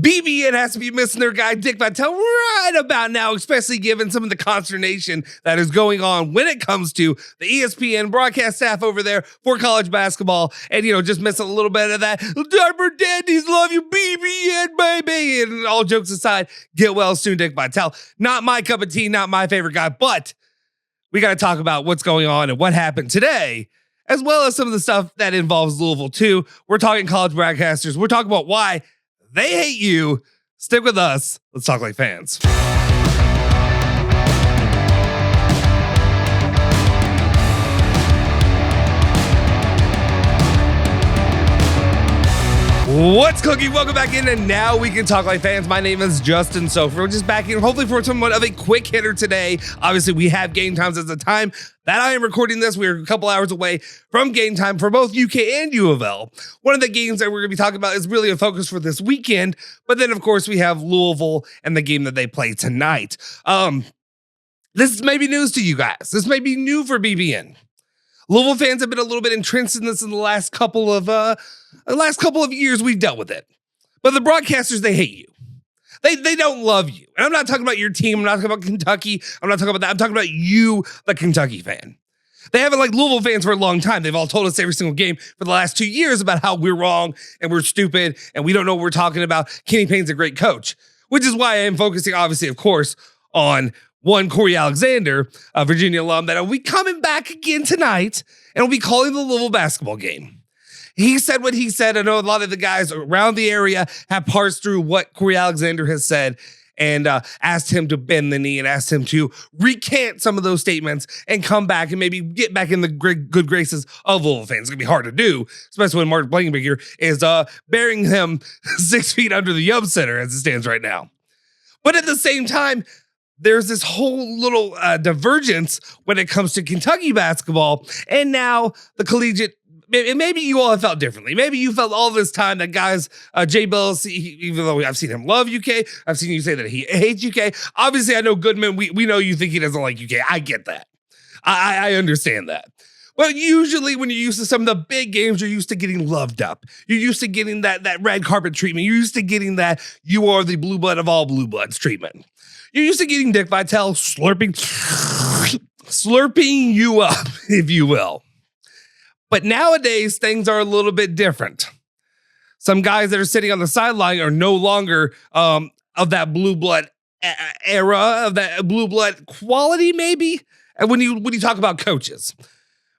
BBN has to be missing their guy, Dick Vitale, right about now, especially given some of the consternation that is going on when it comes to the ESPN broadcast staff over there for college basketball. And, just missing a little bit of that. Diaper Daddies love you, BBN, baby. And all jokes aside, get well soon, Dick Vitale. Not my cup of tea, not my favorite guy, but we got to talk about what's going on and what happened today, as well as some of the stuff that involves Louisville, too. We're talking college broadcasters. We're talking about why they hate you. Stick with us. Let's talk like fans. What's cooking? Welcome back in, and now we can talk like fans. My name is Justin Sofer. We're just back in, hopefully for somewhat of a quick hitter today. Obviously, we have game times at the time that I am recording this. We're a couple hours away from game time for both UK and UofL. One of the games that we're going to be talking about is really a focus for this weekend, but then, of course, we have Louisville and the game that they play tonight. This may be news to you guys. This may be new for BBN. Louisville fans have been a little bit entrenched in this in the last couple of years. We've dealt with it, but the broadcasters, they hate you. They don't love you. And I'm not talking about your team. I'm not talking about Kentucky. I'm not talking about that. I'm talking about you, the Kentucky fan. They haven't liked Louisville fans for a long time. They've all told us every single game for the last 2 years about how we're wrong and we're stupid and we don't know what we're talking about. Kenny Payne's a great coach, which is why I am focusing, obviously, of course, on one Corey Alexander, a Virginia alum, that will be coming back again tonight and will be calling the Louisville basketball game. He said what he said. I know a lot of the guys around the area have parsed through what Corey Alexander has said and asked him to bend the knee and asked him to recant some of those statements and come back and maybe get back in the good graces of Louisville fans. It's going to be hard to do, especially when Mark Blankenberger is burying him 6 feet under the Yum Center as it stands right now. But at the same time, there's this whole little divergence when it comes to Kentucky basketball and now the collegiate. Maybe you all have felt differently. Maybe you felt all this time that guys, Jay Bills, even though I've seen him love UK, I've seen you say that he hates UK. Obviously, I know Goodman, we know you think he doesn't like UK. I get that. I understand that. But usually when you're used to some of the big games, you're used to getting loved up. You're used to getting that red carpet treatment. You're used to getting that you are the blue blood of all blue bloods treatment. You're used to getting Dick Vitale slurping you up, if you will. But nowadays, things are a little bit different. Some guys that are sitting on the sideline are no longer of that blue blood era, of that blue blood quality, maybe. And when you talk about coaches,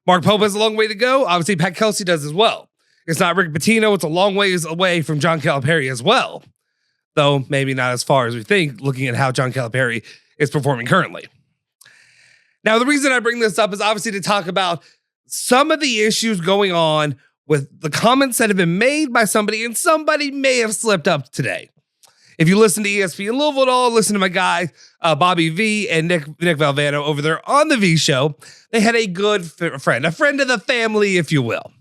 Mark Pope has a long way to go. Obviously, Pat Kelsey does as well. It's not Rick Pitino. It's a long ways away from John Calipari as well. Though maybe not as far as we think, looking at how John Calipari is performing currently. Now, the reason I bring this up is obviously to talk about some of the issues going on with the comments that have been made by somebody, and somebody may have slipped up today. If you listen to ESPN Louisville at all, listen to my guys, Bobby V and Nick Valvano over there on the V Show, they had a good friend, a friend of the family, if you will.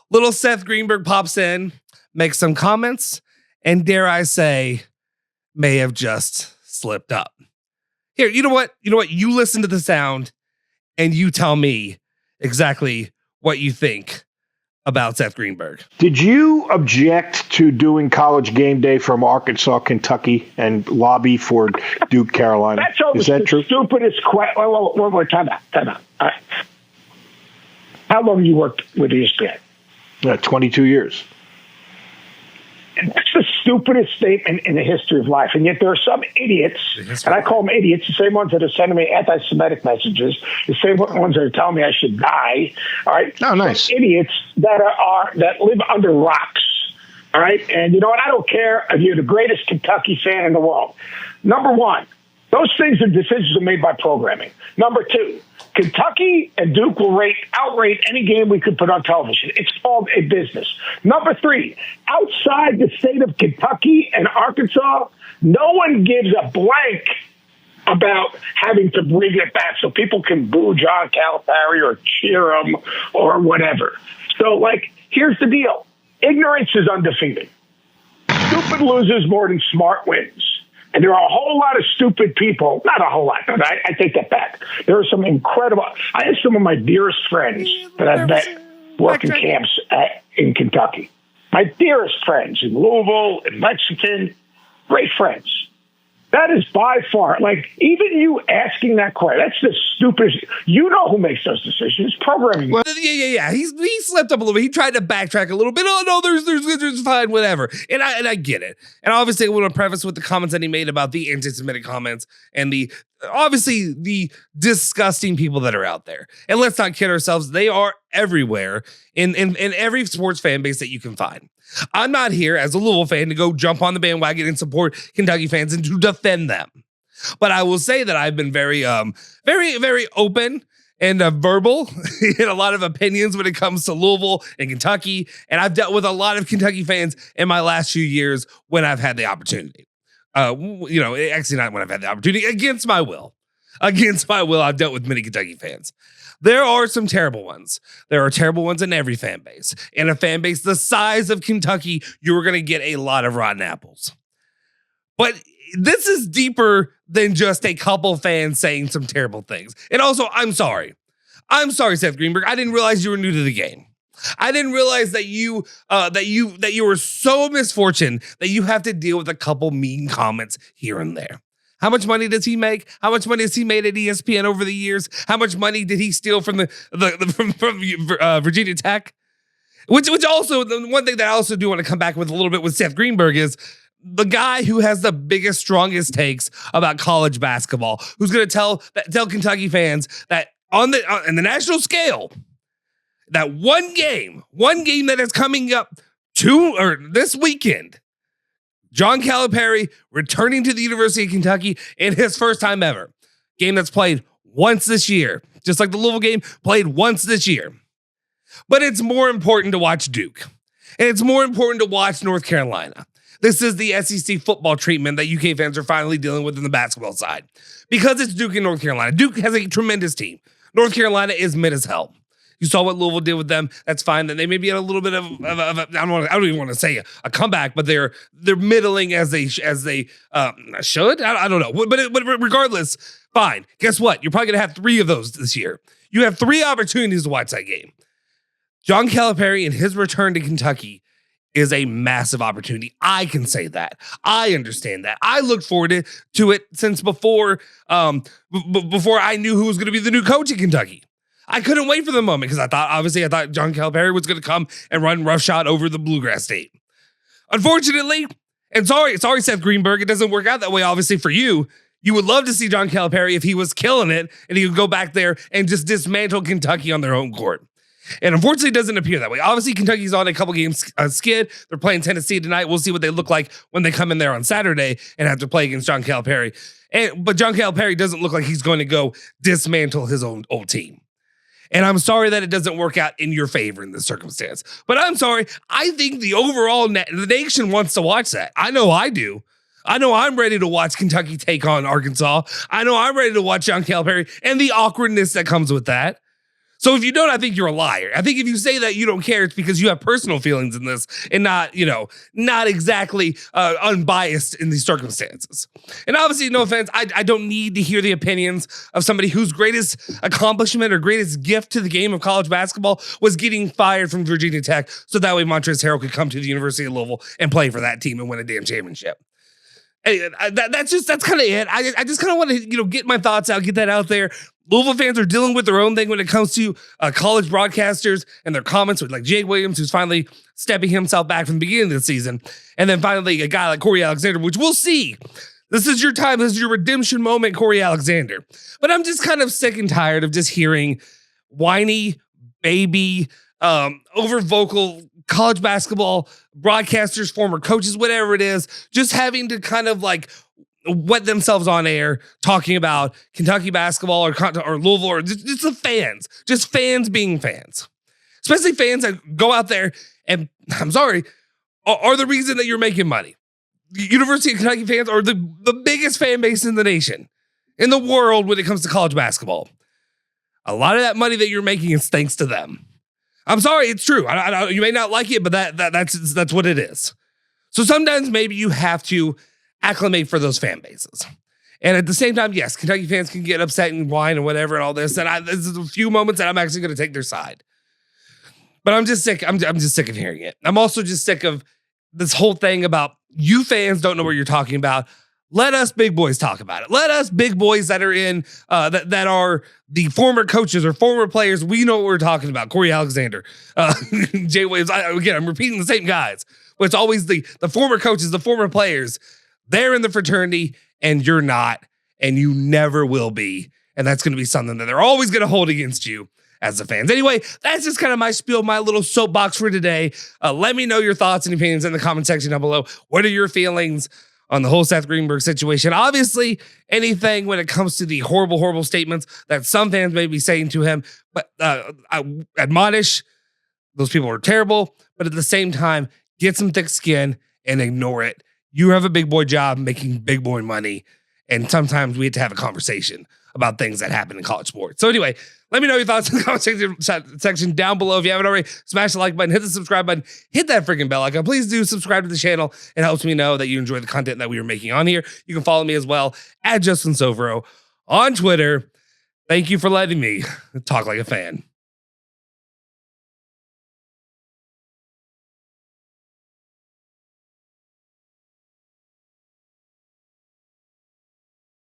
Little Seth Greenberg pops in, makes some comments, and dare I say, may have just slipped up. Here, you know what? You listen to the sound, and you tell me exactly what you think about Seth Greenberg. Did you object to doing college game day from Arkansas, Kentucky, and lobby for Duke, Carolina? Is that true? Stupidest question. Wait, time out. All right. How long have you worked with ESPN? 22 years. And that's the stupidest statement in the history of life. And yet there are some idiots, and I call them idiots, the same ones that are sending me anti-Semitic messages, the same ones that are telling me I should die. All right. Oh, nice. Some idiots that live under rocks. All right. And you know what? I don't care if you're the greatest Kentucky fan in the world. Number one, those things are decisions are made by programming. Number two, Kentucky and Duke will outrate any game we could put on television. It's called a business. Number three, outside the state of Kentucky and Arkansas, no one gives a blank about having to bring it back so people can boo John Calipari or cheer him or whatever. So, here's the deal. Ignorance is undefeated. Stupid loses more than smart wins. And there are a whole lot of stupid people. Not a whole lot. I take that back. There are some incredible. I have some of my dearest friends that I've met working camps in Kentucky. My dearest friends in Louisville, in Lexington, great friends. That is by far, like, even you asking that question, that's the stupidest. You know who makes those decisions? Programming. Well, yeah. He slipped up a little bit. He tried to backtrack a little bit. Oh no, there's fine, whatever. And I get it. And obviously, I want to preface with the comments that he made about the anti-Semitic comments and the disgusting people that are out there. And let's not kid ourselves; they are everywhere in every sports fan base that you can find. I'm not here as a Louisville fan to go jump on the bandwagon and support Kentucky fans and to defend them. But I will say that I've been very open and verbal in a lot of opinions when it comes to Louisville and Kentucky. And I've dealt with a lot of Kentucky fans in my last few years when I've had the opportunity. Actually not when I've had the opportunity, against my will. Against my will, I've dealt with many Kentucky fans. There are some terrible ones. There are terrible ones in every fan base. In a fan base the size of Kentucky, you're going to get a lot of rotten apples. But this is deeper than just a couple fans saying some terrible things. And also, I'm sorry. I'm sorry, Seth Greenberg. I didn't realize you were new to the game. I didn't realize that you were so misfortunate that you have to deal with a couple mean comments here and there. How much money does he make? How much money has he made at ESPN over the years? How much money did he steal from from Virginia Tech? Which also, the one thing that I also do want to come back with a little bit with Seth Greenberg is the guy who has the biggest, strongest takes about college basketball, who's going to tell Kentucky fans that on the national scale, that one game that is coming up this weekend, John Calipari returning to the University of Kentucky in his first time ever. Game that's played once this year, just like the Louisville game played once this year. But it's more important to watch Duke. And it's more important to watch North Carolina. This is the SEC football treatment that UK fans are finally dealing with in the basketball side. Because it's Duke and North Carolina. Duke has a tremendous team. North Carolina is mid as hell. You saw what Louisville did with them. That's fine. That they maybe had a little bit of I don't even want to say a comeback, but they're middling as they should. I don't know. But regardless, fine. Guess what? You're probably gonna have 3 of those this year. You have 3 opportunities to watch that game. John Calipari and his return to Kentucky is a massive opportunity. I can say that. I understand that. I looked forward to it since before I knew who was going to be the new coach in Kentucky. I couldn't wait for the moment because I thought John Calipari was going to come and run roughshod over the Bluegrass State. Unfortunately, and sorry, Seth Greenberg, it doesn't work out that way, obviously, for you. You would love to see John Calipari if he was killing it and he would go back there and just dismantle Kentucky on their own court. And unfortunately, it doesn't appear that way. Obviously, Kentucky's on a couple games skid. They're playing Tennessee tonight. We'll see what they look like when they come in there on Saturday and have to play against John Calipari. But John Calipari doesn't look like he's going to go dismantle his own old team. And I'm sorry that it doesn't work out in your favor in this circumstance. But I'm sorry. I think the overall the nation wants to watch that. I know I do. I know I'm ready to watch Kentucky take on Arkansas. I know I'm ready to watch John Calipari and the awkwardness that comes with that. So if you don't, I think you're a liar. I think if you say that you don't care, it's because you have personal feelings in this and not exactly unbiased in these circumstances. And obviously, no offense, I don't need to hear the opinions of somebody whose greatest accomplishment or greatest gift to the game of college basketball was getting fired from Virginia Tech so that way Montrezl Harrell could come to the University of Louisville and play for that team and win a damn championship. Anyway, that's kind of it. I just kind of want to get my thoughts out, get that out there. Louisville fans are dealing with their own thing when it comes to college broadcasters and their comments with like Jake Williams, who's finally stepping himself back from the beginning of the season. And then finally a guy like Corey Alexander, which we'll see. This is your time. This is your redemption moment, Corey Alexander. But I'm just kind of sick and tired of just hearing whiny, baby, over vocal college basketball broadcasters, former coaches, whatever it is, just having to kind of like wet themselves on air talking about Kentucky basketball or Louisville or just the fans, just fans being fans, especially fans that go out there and I'm sorry, are the reason that you're making money. University of Kentucky fans are the biggest fan base in the nation, in the world when it comes to college basketball. A lot of that money that you're making is thanks to them. I'm sorry, it's true. You may not like it, but that's what it is. So sometimes maybe you have to acclimate for those fan bases. And at the same time, yes, Kentucky fans can get upset and whine and whatever and all this. And there's a few moments that I'm actually going to take their side. But I'm just sick. I'm just sick of hearing it. I'm also just sick of this whole thing about you fans don't know what you're talking about. Let us big boys talk about it. Let us big boys that are in that are the former coaches or former players. We know what we're talking about. Corey Alexander, Jay Williams. I'm repeating the same guys. But it's always the former coaches, the former players. They're in the fraternity, and you're not, and you never will be. And that's going to be something that they're always going to hold against you as the fans. Anyway, that's just kind of my spiel, my little soapbox for today. Let me know your thoughts and opinions in the comment section down below. What are your feelings on the whole Seth Greenberg situation? Obviously, anything when it comes to the horrible, horrible statements that some fans may be saying to him, but I admonish those people are terrible, but at the same time, get some thick skin and ignore it. You have a big boy job making big boy money, and sometimes we have to have a conversation about things that happen in college sports. So anyway, let me know your thoughts in the comment section down below. If you haven't already, smash the like button, hit the subscribe button, hit that freaking bell icon. Please do subscribe to the channel. It helps me know that you enjoy the content that we are making on here. You can follow me as well at Justin Sofro on Twitter. Thank you for letting me talk like a fan.